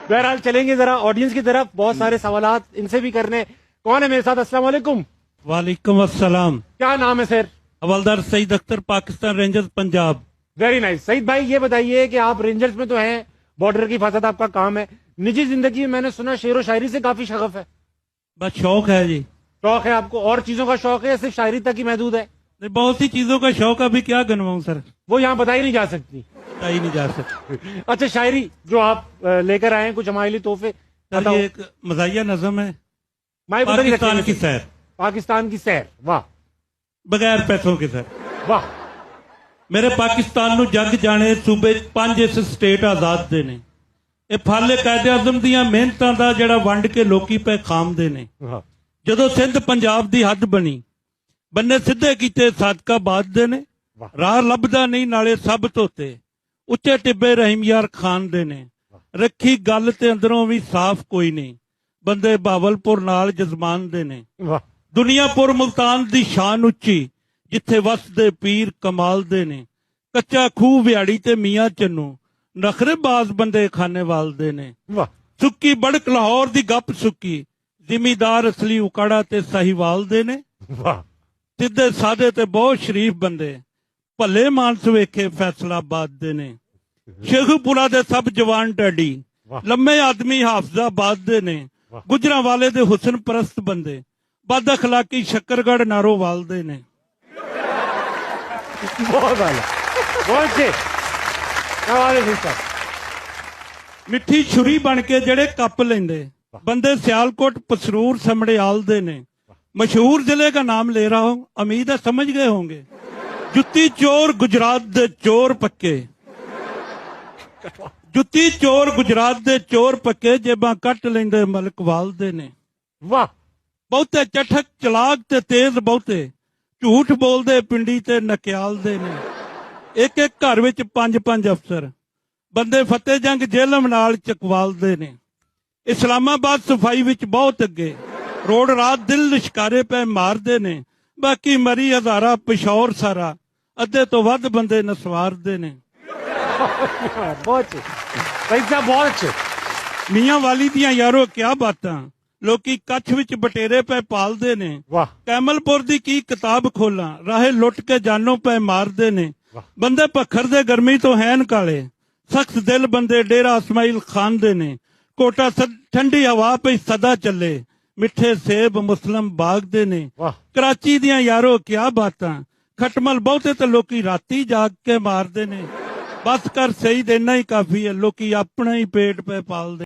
बहरहाल चलेंगे जरा ऑडियंस की तरफ, बहुत सारे सवालात इनसे भी करने। कौन है मेरे साथ? अस्सलाम वालेकुम। वालेकुम अस्सलाम। क्या नाम है सर? हवलदार Saeed Akhtar, Pakistan rangers Punjab. Very nice. Saeed भाई ये बताइए कि आप रेंजर्स में तो हैं, बॉर्डर की हिफाजत आपका काम है, निजी जिंदगी में मैंने सुना शेर व शायरी से काफी शगफ है। बस शौक है जी। शौक है आपको? और चीजों का शौक है या सिर्फ शायरी तक ही महदूद है? नहीं, बहुत सी चीजों का शौक, अभी क्या गिनवाऊं सर, वो यहाँ बताई नहीं जा सकती। बताई नहीं जा सकती। अच्छा, शायरी जो आप लेकर आए हैं, कुछ हमारे लिए तोहफे सर बताओ। ये एक मजाहिया नज़म है, माइक उधर ही पाकिस्तान रखिए। की सैर, पाकिस्तान की सैर। वाह बगैर पैसों के सर। वाह। मेरे पाकिस्तान ਨੂੰ ਜੱਗ ਜਾਣੇ, ਸੂਬੇ 5 ਇਸ ਸਟੇਟ ਆਜ਼ਾਦ ਦੇ ਨੇ। ਇਹ ਫਲ ਕਾਇਦੇ ਆਜ਼ਮ ਦੀਆਂ ਮਿਹਨਤਾਂ ਦਾ ਜਿਹੜਾ ਵੰਡ ਕੇ ਲੋਕੀ ਪੈ ਖਾਮਦੇ ਨੇ। वाह। ਜਦੋਂ ਸਿੰਧ ਪੰਜਾਬ ਦੀ ਹੱਦ ਬਣੀ, ਬੰਨੇ ਸਿੱਧੇ ਕੀਤੇ ਸਾਦਕਾਬਾਦ ਦੇ ਨੇ। ਰਾਹ ਲੱਭਦਾ ਨਹੀਂ ਨਾਲੇ ਸਭ ਧੋਤੇ, ਉੱਚੇ ਟਿੱਬੇ ਰਹੀਮ ਯਾਰ ਖਾਨ ਦੇ ਨੇ। ਰੱਖੀ ਗੱਲ ਤੇ ਅੰਦਰੋਂ ਵੀ ਸਾਫ਼ ਕੋਈ ਨਹੀਂ, ਬੰਦੇ ਬਾਵਲਪੁਰ ਨਾਲ ਜਜ਼ਮਾਨ ਦੇ ਨੇ। वाह। ਦੁਨੀਆਪੁਰ ਮੁਲਤਾਨ ਦੀ ਸ਼ਾਨ ਉੱਚੀ, ਜਿੱਥੇ ਵਸਦੇ ਪੀਰ ਕਮਾਲ ਦੇ ਨੇ। ਕੱਚਾ ਖੂਹ ਵਿਹਾੜੀ ਤੇ ਮੀਆਂ ਚੰਨੂ, ਨਖਰੇਬਾਜ਼ ਬੰਦੇ ਖਾਨੇਵਾਲ ਦੇ ਨੇ। वाह। ਸੁੱਕੀ ਬੜਕ ਲਾਹੌਰ ਦੀ ਗੱਪ ਸੁੱਕੀ, ਜ਼ਿਮੀਦਾਰ ਅਸਲੀ ਉਕਾੜਾ ਤੇ ਸਾਹੀਵਾਲ ਦੇ ਨੇ। वाह। ਸਿੱਧੇ ਸਾਦੇ ਤੇ ਬਹੁਤ ਸ਼ਰੀਫ ਬੰਦੇ, ਭੱਲੇ ਮਾਨਸ ਵੇਖੇ ਫੈਸਲਾਬਾਦ ਦੇ ਨੇ। ਸ਼ੇਖੂਪੁਰਾ ਦੇ ਸਭ ਜਵਾਨ ਡੈਡੀ, ਲੰਮੇ ਆਦਮੀ ਹਾਫਜ਼ਾਬਾਦ ਦੇ ਨੇ। ਗੁਜਰਾਂ ਵਾਲੇ ਦੇ ਹੁਸਨ ਪਰਸਤ ਬੰਦੇ, ਬਦ ਅਖਲਾਕੀ ਸ਼ੱਕਰਗੜ੍ਹ ਨਾਰੋਵਾਲ ਦੇ ਨੇ। बहुत वाला, बहुत अच्छे। सवाल है साहब। ਮਿੱਠੀ ਛੁਰੀ ਬਣ ਕੇ ਜਿਹੜੇ ਕੱਪ ਲੈਂਦੇ, ਬੰਦੇ ਸਿਆਲਕੋਟ ਪਸਰੂਰ ਸਮੜਿਆਲ ਦੇ ਨੇ। मशहूर जिले का नाम ले रहा हूं, उम्मीद है समझ गए होंगे। जुत्ती चोर गुजरात दे चोर पक्के, जुत्ती चोर गुजरात दे चोर पक्के, जेबां कट लेंदे मलकवाल दे ने। वाह। बहुते चठक चलाक ते तेज बहुते, झूठ बोलदे पिंडी ते नकियाल दे ने। एक एक घर विच 5-5 अफसर, बंदे फतेह जंग जेलम नाल चकवाल दे ने। इस्लामाबाद सफाई विच बहुत अगे, रोड रात दिल लिशकारे पे मारदे ने। बाकी मरी हजारा पिशौर सारा, अद्धे तो वध बंदे नसवार दे ने। बहुत अच्छे सईद साहब, बहुत अच्छे। मियां वाली दियां यारो क्या बातां, लोकी कच्छ विच बटेरे पे पालदे ने। वाह। कैमलपुर दी की किताब खोलां, राहे लुट के जानों पे मारदे ने। बंदे पखर दे गर्मी तो हैन काले, सख्त दिल बंदे डेरा इस्माइल खान दे ने। कोटा ठंडी हवा पे सदा चले, मिठे सेब मुस्लिम बाग दे ने। कराची दियां यारो क्या बातां, खटमल बहुते तो लोकी राती जाग के मारदे ने। बस कर सही देना ही काफी है, लोकी अपना ही पेट पे पाल दे।